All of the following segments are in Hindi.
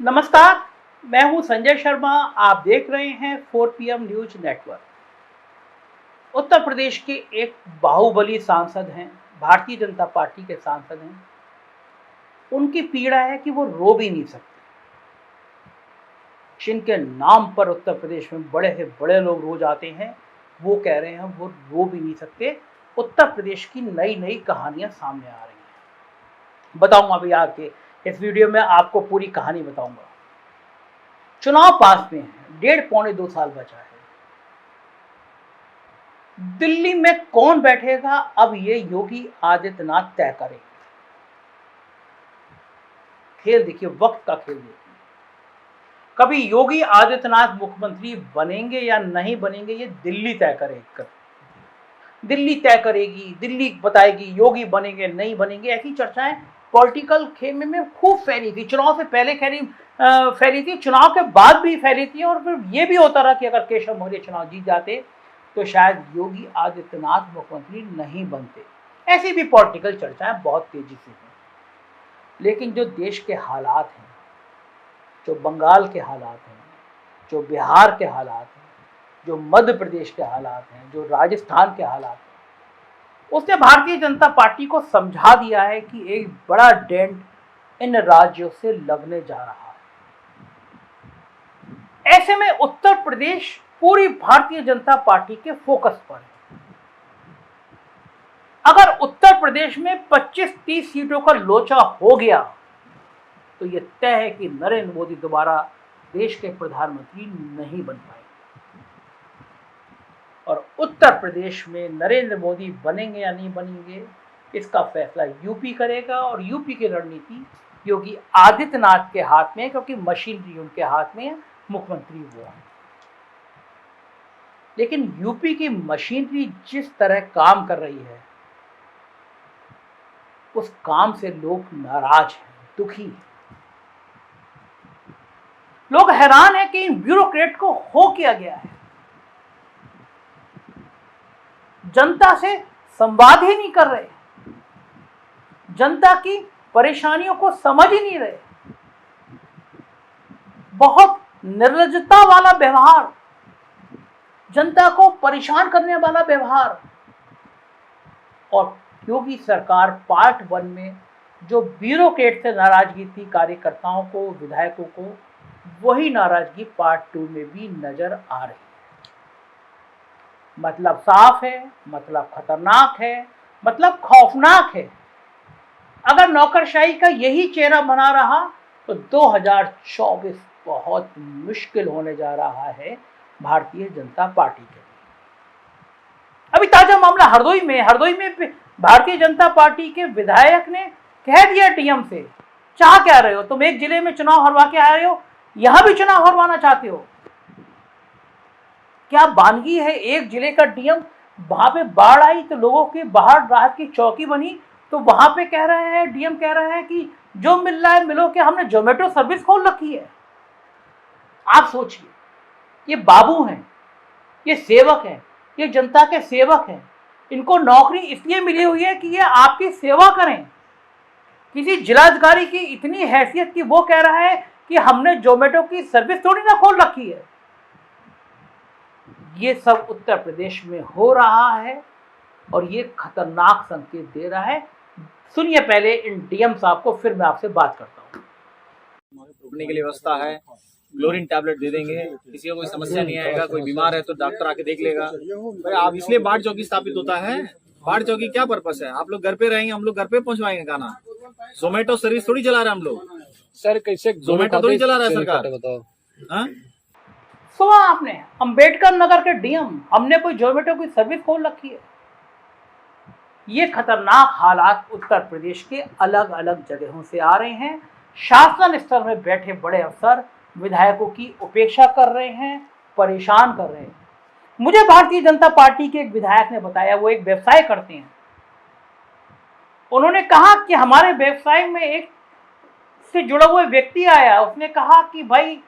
नमस्कार, मैं हूं संजय शर्मा। आप देख रहे हैं 4 PM news network. Uttar Pradesh के एक बाहुबली सांसद हैं, भारतीय जनता पार्टी के सांसद हैं। उनकी पीड़ा है कि वो रो भी नहीं सकते। जिनके नाम पर उत्तर प्रदेश में बड़े से बड़े लोग रोज आते हैं, वो कह रहे हैं वो रो भी नहीं सकते। उत्तर प्रदेश की नई नई कहानियां सामने आ रही हैं। बताऊंगा अभी आके इस वीडियो में आपको पूरी कहानी बताऊंगा। चुनाव पास में है, 1.5-2 साल बचा है। दिल्ली में कौन बैठेगा अब ये योगी आदित्यनाथ तय करेंगे। खेल देखिए, वक्त का खेल देखिए। कभी योगी आदित्यनाथ मुख्यमंत्री बनेंगे या नहीं बनेंगे, ये दिल्ली तय करेगी। दिल्ली तय करेगी, दिल्ली बताएगी योगी बनेंगे नहीं बनेंगे। ऐसी चर्चाएं पॉलिटिकल खेमे में खूब फैली थी। चुनाव से पहले फैली थी, चुनाव के बाद भी फैली थी, और फिर ये भी होता रहा कि अगर केशव मौर्य चुनाव जीत जाते तो शायद योगी आदित्यनाथ मुख्यमंत्री नहीं बनते। ऐसी भी पॉलिटिकल चर्चाएं बहुत तेजी से हैं। लेकिन जो देश के हालात हैं, जो बंगाल के हालात हैं, जो बिहार के हालात हैं, जो मध्य प्रदेश के हालात हैं, जो राजस्थान के हालात हैं, उसने भारतीय जनता पार्टी को समझा दिया है कि एक बड़ा डेंट इन राज्यों से लगने जा रहा है। ऐसे में उत्तर प्रदेश पूरी भारतीय जनता पार्टी के फोकस पर है। अगर उत्तर प्रदेश में 25-30 सीटों का लोचा हो गया तो यह तय है कि नरेंद्र मोदी दोबारा देश के प्रधानमंत्री नहीं बन पाएंगे, और उत्तर प्रदेश में नरेंद्र मोदी बनेंगे या नहीं बनेंगे, इसका फैसला यूपी करेगा। और यूपी की रणनीति योगी आदित्यनाथ के हाथ में है, क्योंकि मशीनरी उनके हाथ में है, मुख्यमंत्री वो है। लेकिन यूपी की मशीनरी जिस तरह काम कर रही है, उस काम से लोग नाराज हैं, दुखी हैं। लोग हैरान हैं कि इन ब्यूरोक्रेट को हो किया गया है। जनता से संवाद ही नहीं कर रहे, जनता की परेशानियों को समझ ही नहीं रहे। बहुत निर्लज्जता वाला व्यवहार, जनता को परेशान करने वाला व्यवहार। और योगी सरकार पार्ट 1 में जो ब्यूरोक्रेट से नाराजगी थी कार्यकर्ताओं को, विधायकों को, वही नाराजगी पार्ट 2 में भी नजर आ रही है। मतलब साफ है, मतलब खतरनाक है, मतलब खौफनाक है। अगर नौकरशाही का यही चेहरा बना रहा तो 2024 बहुत मुश्किल होने जा रहा है भारतीय जनता पार्टी के लिए। अभी ताजा मामला हरदोई में भारतीय जनता पार्टी के विधायक ने कह दिया डीएम से, चाह क्या रहे हो तुम, एक जिले में चुनाव हरवा के आ रहे हो, यहां भी चुनाव हरवाना चाहते हो। क्या बानगी है, एक जिले का डीएम, वहां पे बाढ़ आई तो लोगों की बाहर राहत की चौकी बनी, तो वहां पे कह रहे हैं, डीएम कह रहे हैं कि जो मिल रहा है मिलो, कि हमने जोमेटो सर्विस खोल रखी है। आप सोचिए, ये बाबू हैं, ये सेवक हैं, ये जनता के सेवक हैं। इनको नौकरी इसलिए मिली हुई है कि ये आपकी सेवा करें। किसी जिलाधिकारी की इतनी हैसियत कि वो कह रहा है कि हमने जोमेटो की सर्विस थोड़ी ना खोल रखी है। ये सब उत्तर प्रदेश में हो रहा है और ये खतरनाक संकेत दे रहा है। सुनिए पहले इन डीएम साहब को, फिर मैं आपसे बात करता हूँ। रुकने के लिए व्यवस्था है, क्लोरीन टैबलेट दे देंगे, किसी को कोई समस्या नहीं आएगा। कोई बीमार है तो डॉक्टर आके देख लेगा। भाई आप इसलिए बाढ़ चौकी स्थापित होता है। बाढ़ चौकी क्या पर्पस है? आप लोग घर पे रहेंगे, हम लोग घर पे पहुंचवाएंगे खाना। जोमेटो सर्विस थोड़ी चला रहे हम लोग सर। कैसे जोमेटो थोड़ी चला रहा है सरकार। बताओ, सुना आपने, अंबेडकर नगर के डीएम, हमने कोई जोमेटो की सर्विस खोल रखी है। ये खतरनाक हालात उत्तर प्रदेश के अलग अलग जगहों से आ रहे हैं। शासन स्तर में बैठे बड़े अफसर विधायकों की उपेक्षा कर रहे हैं, परेशान कर रहे हैं। मुझे भारतीय जनता पार्टी के एक विधायक ने बताया, वो एक व्यवसाय करते हैं। उन्होंने कहा कि हमारे व्यवसाय में एक से जुड़ा हुआ व्यक्ति आया, उसने कहा कि भाई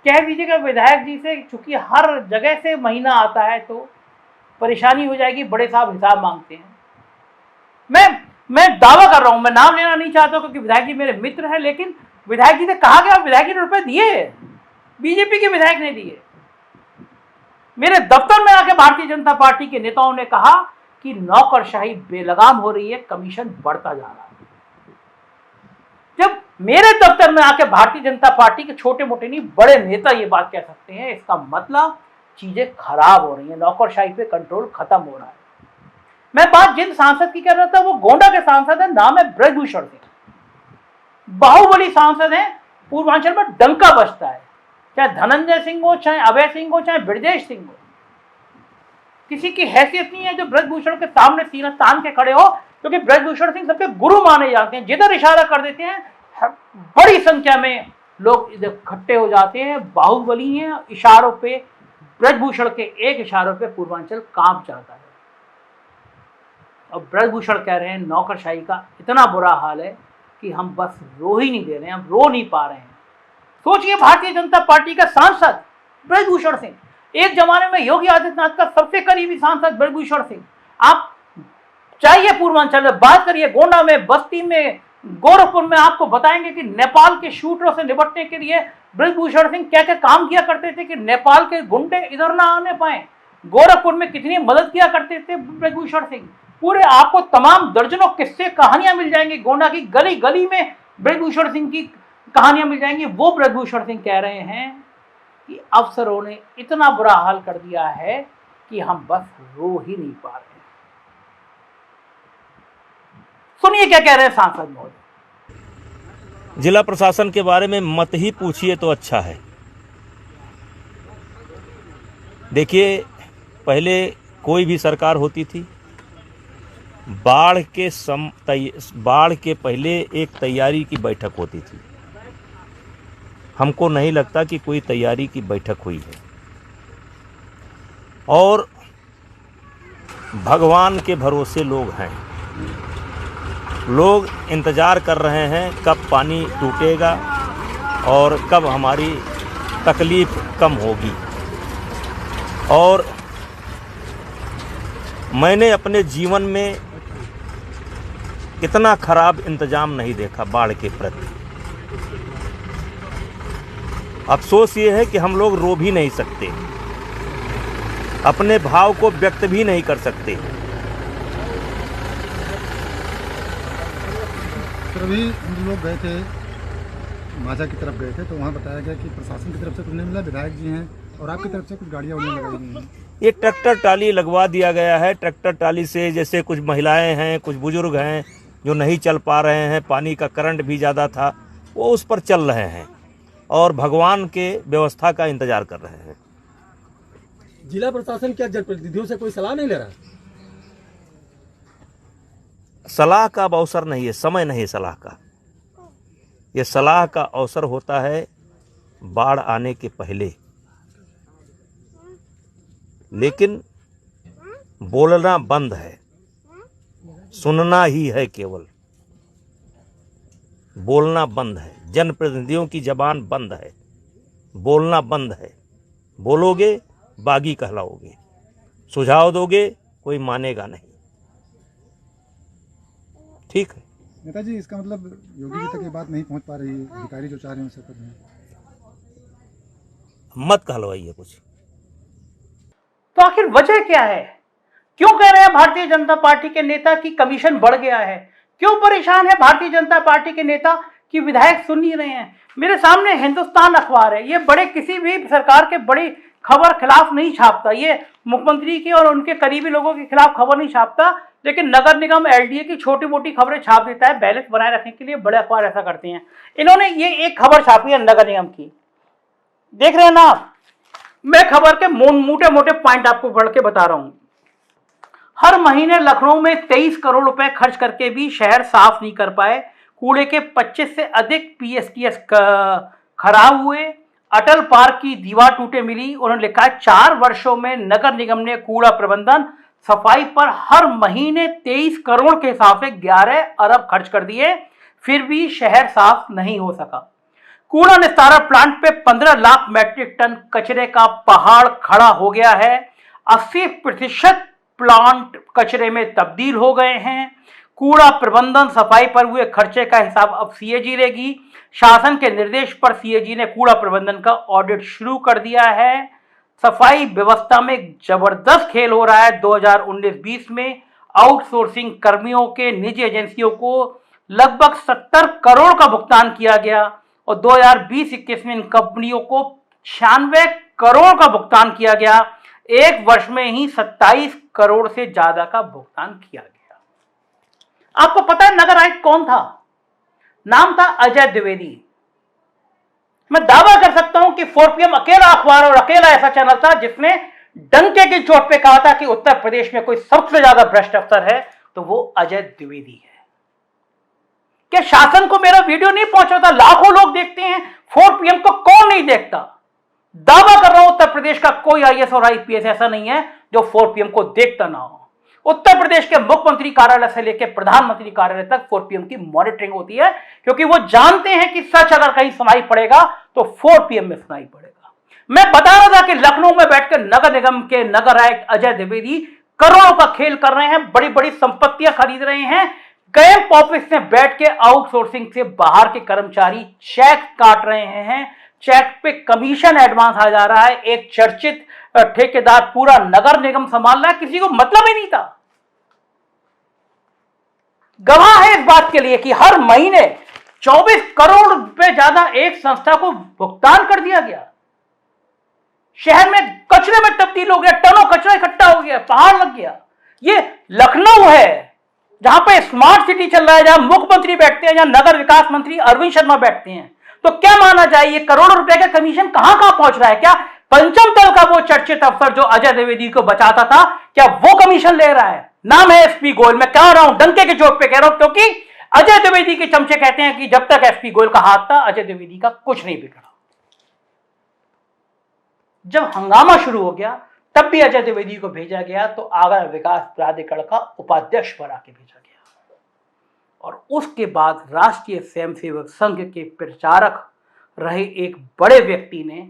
कह दीजिएगा विधायक जी से, चूंकि हर जगह से महीना आता है तो परेशानी हो जाएगी, बड़े साहब हिसाब मांगते हैं। मैं दावा कर रहा हूं, मैं नाम लेना नहीं चाहता क्योंकि विधायक जी मेरे मित्र हैं, लेकिन विधायक जी से कहा गया, विधायक जी ने रुपए दिए, बीजेपी के विधायक ने दिए। मेरे दफ्तर में आके भारतीय जनता पार्टी के नेताओं ने कहा कि नौकरशाही बेलगाम हो रही है, कमीशन बढ़ता जा रहा है। जब मेरे दफ्तर में आके भारतीय जनता पार्टी के छोटे मोटे नहीं बड़े नेता ये बात कह सकते हैं, इसका मतलब चीजें खराब हो रही हैं, नौकरशाही पे कंट्रोल खत्म हो रहा है। मैं बात जिन सांसद की कर रहा था वो गोंडा के सांसद है, नाम है ब्रजभूषण सिंह। बाहुबली सांसद है, पूर्वांचल में डंका बजता है, चाहे धनंजय सिंह हो, चाहे अभय सिंह हो, चाहे ब्रजेश सिंह हो। किसी की हैसियत नहीं है जो ब्रजभूषण के सामने सीना तान के खड़े हो, क्योंकि ब्रजभूषण सिंह सबके गुरु माने जाते हैं। जिधर इशारा कर देते हैं बड़ी संख्या में लोग इकट्ठे हो जाते हैं। बाहुबली हैं, इशारों पे ब्रजभूषण के एक इशारों पे पूर्वांचल कांप जाता है। और ब्रजभूषण कह रहे हैं नौकरशाही का इतना बुरा हाल है कि हम बस रो ही नहीं दे रहे हैं, हम रो नहीं पा रहे हैं। सोचिए, भारतीय जनता पार्टी का सांसद ब्रजभूषण सिंह, एक जमाने में योगी आदित्यनाथ का सबसे करीबी सांसद ब्रजभूषण सिंह। आप चाहिए पूर्वांचल में बात करिए, गोंडा में, बस्ती में, गोरखपुर में, आपको बताएंगे कि नेपाल के शूटरों से निपटने के लिए ब्रजभूषण सिंह क्या क्या काम किया करते थे कि नेपाल के गुंडे इधर ना आने पाए। गोरखपुर में कितनी मदद किया करते थे ब्रजभूषण सिंह। पूरे आपको तमाम दर्जनों किस्से कहानियां मिल जाएंगी, गोंडा की गली गली में ब्रजभूषण सिंह की कहानियां मिल जाएंगी। वो ब्रजभूषण सिंह कह रहे हैं कि अफसरों ने इतना बुरा हाल कर दिया है कि हम बस रो ही नहीं पा रहे हैं। सुनिए क्या कह रहे हैं सांसद महोदय। जिला प्रशासन के बारे में मत ही पूछिए तो अच्छा है। देखिए, पहले कोई भी सरकार होती थी, बाढ़ के पहले एक तैयारी की बैठक होती थी। हमको नहीं लगता कि कोई तैयारी की बैठक हुई है। और भगवान के भरोसे लोग हैं, लोग इंतज़ार कर रहे हैं कब पानी टूटेगा और कब हमारी तकलीफ़ कम होगी। और मैंने अपने जीवन में इतना खराब इंतज़ाम नहीं देखा बाढ़ के प्रति। अफसोस ये है कि हम लोग रो भी नहीं सकते, अपने भाव को व्यक्त भी नहीं कर सकते। सर, अभी हम लोग गए थे, माझा की तरफ गए थे, तो वहाँ बताया गया कि प्रशासन की तरफ से कुछ नहीं मिला, विधायक जी हैं और आपकी तरफ से कुछ गाड़ियाँ उन्हें लगाई गई हैं। ये ट्रैक्टर ट्राली लगवा दिया गया है। ट्रैक्टर ट्राली से जैसे कुछ महिलाएं हैं, कुछ बुजुर्ग हैं जो नहीं चल पा रहे हैं, पानी का करंट भी ज़्यादा था, वो उस पर चल रहे हैं और भगवान के व्यवस्था का इंतजार कर रहे हैं। जिला प्रशासन क्या जनप्रतिनिधियों से कोई सलाह नहीं ले रहा? सलाह का अब अवसर नहीं है, समय नहीं है सलाह का। ये सलाह का अवसर होता है बाढ़ आने के पहले। लेकिन बोलना बंद है, सुनना ही है केवल। बोलना बंद है, जनप्रतिनिधियों की जबान बंद है, बोलना बंद है। बोलोगे बागी कहलाओगे, सुझाव दोगे कोई मानेगा नहीं। ठीक है नेताजी, इसका मतलब योगी जी तक ये बात नहीं पहुंच पा रही है, अधिकारी जो चाह रहे हैं उसे कर रहे हैं। मत कहलवाइए कुछ। तो आखिर वजह क्या है? क्यों कह रहे हैं भारतीय जनता पार्टी के नेता कि कमीशन बढ़ गया है? क्यों परेशान है भारतीय जनता पार्टी के नेता कि विधायक सुन नहीं रहे हैं? मेरे सामने हिंदुस्तान अखबार है, ये बड़े किसी भी सरकार के बड़ी खबर खिलाफ नहीं छापता, ये मुख्यमंत्री की और उनके करीबी लोगों के खिलाफ खबर नहीं छापता, लेकिन नगर निगम एलडीए की छोटी मोटी खबरें छाप देता है बैलेंस बनाए रखने के लिए। बड़े अखबार ऐसा करते हैं। इन्होंने ये एक खबर छापी है नगर निगम की, देख रहे हैं ना आप? मैं खबर के मोटे मोटे पॉइंट आपको पढ़ के बता रहा हूं। हर महीने लखनऊ में 23 करोड़ रुपए खर्च करके भी शहर साफ नहीं कर पाए। कूड़े के 25 से अधिक पीएसटीएस खराब हुए। अटल पार्क की दीवार टूटे मिली। उन्होंने लिखा 4 वर्षों में नगर निगम ने कूड़ा प्रबंधन सफाई पर हर महीने 23 करोड़ के हिसाब से 11 अरब खर्च कर दिए, फिर भी शहर साफ नहीं हो सका। कूड़ा निस्तारण प्लांट पे 15 लाख मैट्रिक टन कचरे का पहाड़ खड़ा हो गया है। 80% प्लांट कचरे में तब्दील हो गए हैं। कूड़ा प्रबंधन सफाई पर हुए खर्चे का हिसाब अब सीएजी लेगी। शासन के निर्देश पर सीएजी ने कूड़ा प्रबंधन का ऑडिट शुरू कर दिया है। सफाई व्यवस्था में जबरदस्त खेल हो रहा है। 2019-20 में आउटसोर्सिंग कर्मियों के निजी एजेंसियों को लगभग 70 करोड़ का भुगतान किया गया और 2020-21 में इन कंपनियों को 96 करोड़ का भुगतान किया गया। एक वर्ष में ही 27 करोड़ से ज्यादा का भुगतान किया गया। आपको पता है नगर आयुक्त कौन था? नाम था अजय द्विवेदी। मैं दावा कर सकता हूं कि 4PM अकेला अखबार और अकेला ऐसा चैनल था जिसने डंके की चोट पे कहा था कि उत्तर प्रदेश में कोई सबसे ज्यादा भ्रष्ट अफसर है तो वो अजय द्विवेदी है। क्या शासन को मेरा वीडियो नहीं पहुंचा था? लाखों लोग देखते हैं, 4PM को कौन नहीं देखता? दावा कर रहा हूं उत्तर प्रदेश का कोई IAS और IPS ऐसा नहीं है जो 4PM को देखता ना हो। उत्तर प्रदेश के मुख्यमंत्री कार्यालय से लेकर प्रधानमंत्री कार्यालय तक 4PM की मॉनिटरिंग होती है, क्योंकि वो जानते हैं कि सच अगर कहीं सुनाई पड़ेगा तो 4PM में सुनाई पड़ेगा। मैं बता रहा था कि लखनऊ में बैठकर नगर निगम के नगर आयुक्त अजय द्विवेदी करोड़ों का खेल कर रहे हैं, बड़ी बड़ी संपत्तियां खरीद रहे हैं। कैंप ऑफिस में बैठ के आउटसोर्सिंग से बाहर के कर्मचारी चेक काट रहे हैं, चेक पे कमीशन एडवांस आ जा रहा है। एक चर्चित ठेकेदार पूरा नगर निगम संभाल रहा है, किसी को मतलब ही नहीं था। गवाह है इस बात के लिए कि हर महीने 24 करोड़ रुपए ज्यादा एक संस्था को भुगतान कर दिया गया। शहर में कचरे में तब्दील हो गया, टनों कचरा इकट्ठा हो गया, पहाड़ लग गया। ये लखनऊ है जहां पे स्मार्ट सिटी चल रहा है, जहां मुख्यमंत्री बैठते हैं, जहां नगर विकास मंत्री अरविंद शर्मा बैठते हैं। तो क्या माना जाए, ये करोड़ों रुपए का कमीशन कहां कहां पहुंच रहा है? क्या पंचम तल का वो चर्चित अफसर जो अजय द्विवेदी को बचाता था, क्या वो कमीशन ले रहा है? नाम है SP गोयल। मैं कह रहा हूं, डंके के चोट पे कह रहा हूं, क्योंकि अजय द्विवेदी के चमचे कहते हैं कि जब तक SP गोयल का हाथ था अजय द्विवेदी का कुछ नहीं बिगड़ा। जब हंगामा शुरू हो गया तब भी अजय द्विवेदी को भेजा गया, तो आगरा विकास प्राधिकरण का उपाध्यक्ष बना के भेजा गया। और उसके बाद राष्ट्रीय स्वयंसेवक संघ के प्रचारक रहे एक बड़े व्यक्ति ने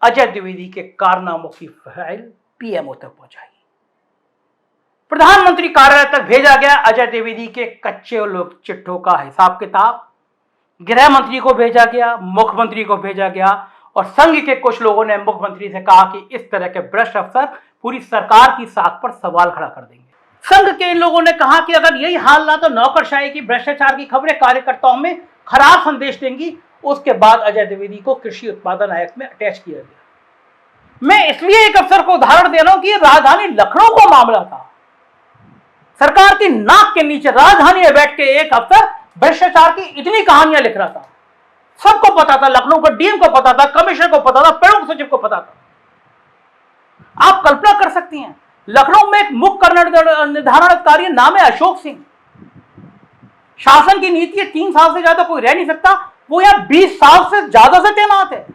अजय द्विवेदी के कारनामों की फाइल PMO तक पहुंचाई। प्रधानमंत्री कार्यालय तक भेजा गया अजय द्विवेदी के कच्चे लोग चिट्ठों का हिसाब किताब। गृह मंत्री को भेजा गया, मुख्यमंत्री को भेजा गया, और संघ के कुछ लोगों ने मुख्यमंत्री से कहा कि इस तरह के भ्रष्ट अफसर पूरी सरकार की साख पर सवाल खड़ा कर देंगे। संघ के इन लोगों ने कहा कि अगर यही हाल रहा तो नौकरशाही की, भ्रष्टाचार की खबरें कार्यकर्ताओं में खराब संदेश देंगी। उसके बाद अजय द्विवेदी को कृषि उत्पादन आयुक्त में अटैच किया गया। मैं इसलिए एक अफसर को उदाहरण दे रहा हूं कि राजधानी लखनऊ का मामला था। सरकार की नाक के नीचे राजधानी में बैठ के एक अफसर भ्रष्टाचार की इतनी कहानियां लिख रहा था। सबको पता था, लखनऊ का DM को पता था, कमिश्नर को पता था, प्रमुख सचिव को पता था। आप कल्पना कर सकती हैं, लखनऊ में एक मुख्य निर्धारण अधिकारी नाम है अशोक सिंह। शासन की नीति है 3 साल से ज्यादा कोई रह नहीं सकता, वो यहां 20 साल से ज्यादा से तैनात है।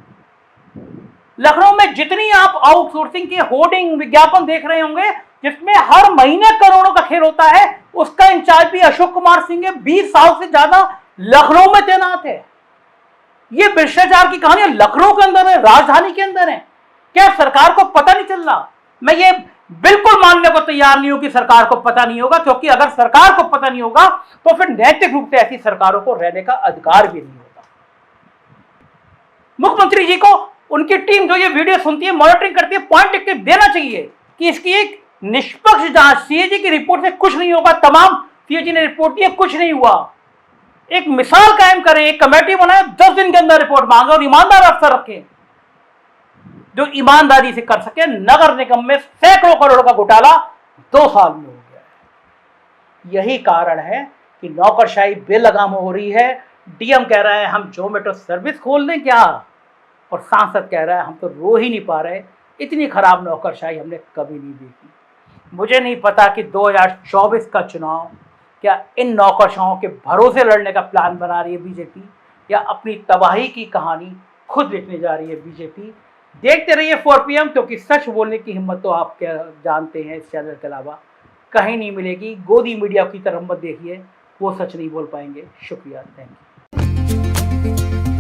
लखनऊ में जितनी आप आउटसोर्सिंग के होर्डिंग विज्ञापन देख रहे होंगे जिसमें हर महीने करोड़ों का खेल होता है, उसका इंचार्ज भी अशोक कुमार सिंह है। 20 साल से ज्यादा लखनऊ में तैनात है। ये भ्रष्टाचार की कहानियां लखनऊ के अंदर है, राजधानी के अंदर है। क्या सरकार को पता नहीं चल रहा? मैं ये बिल्कुल मानने को तैयार नहीं हूं कि सरकार को पता नहीं होगा, क्योंकि अगर सरकार को पता नहीं होगा तो फिर नैतिक रूप से ऐसी सरकारों को रहने का अधिकार भी नहीं होगा। मुख्यमंत्री जी को उनकी टीम जो ये वीडियो सुनती है, मॉनिटरिंग करती है, पॉइंट लिख के देना चाहिए कि इसकी एक निष्पक्ष जांच। CAG की रिपोर्ट से कुछ नहीं होगा, तमाम CAG ने रिपोर्ट दी है, कुछ नहीं हुआ। एक मिसाल कायम करें, एक कमेटी बनाए, 10 दिन के अंदर रिपोर्ट मांगे और ईमानदार अफसर रखें जो ईमानदारी से कर सके। नगर निगम में सैकड़ों करोड़ का घोटाला 2 साल में हो गया है। यही कारण है कि नौकरशाही बेलगाम हो रही है। DM कह रहा है हम जोमेटो सर्विस खोल दें क्या, और सांसद कह रहा है हम तो रो ही नहीं पा रहे। इतनी खराब नौकरशाही हमने कभी नहीं देखी। मुझे नहीं पता कि 2024 का चुनाव क्या इन नौकरशाहों के भरोसे लड़ने का प्लान बना रही है बीजेपी, या अपनी तबाही की कहानी खुद लिखने जा रही है बीजेपी। देखते रहिए 4PM, क्योंकि सच बोलने की हिम्मत तो आप क्या जानते हैं, इस चैनल के अलावा कहीं नहीं मिलेगी। गोदी मीडिया की तरफ मत देखिए, वो सच नहीं बोल पाएंगे। शुक्रिया, थैंक यू।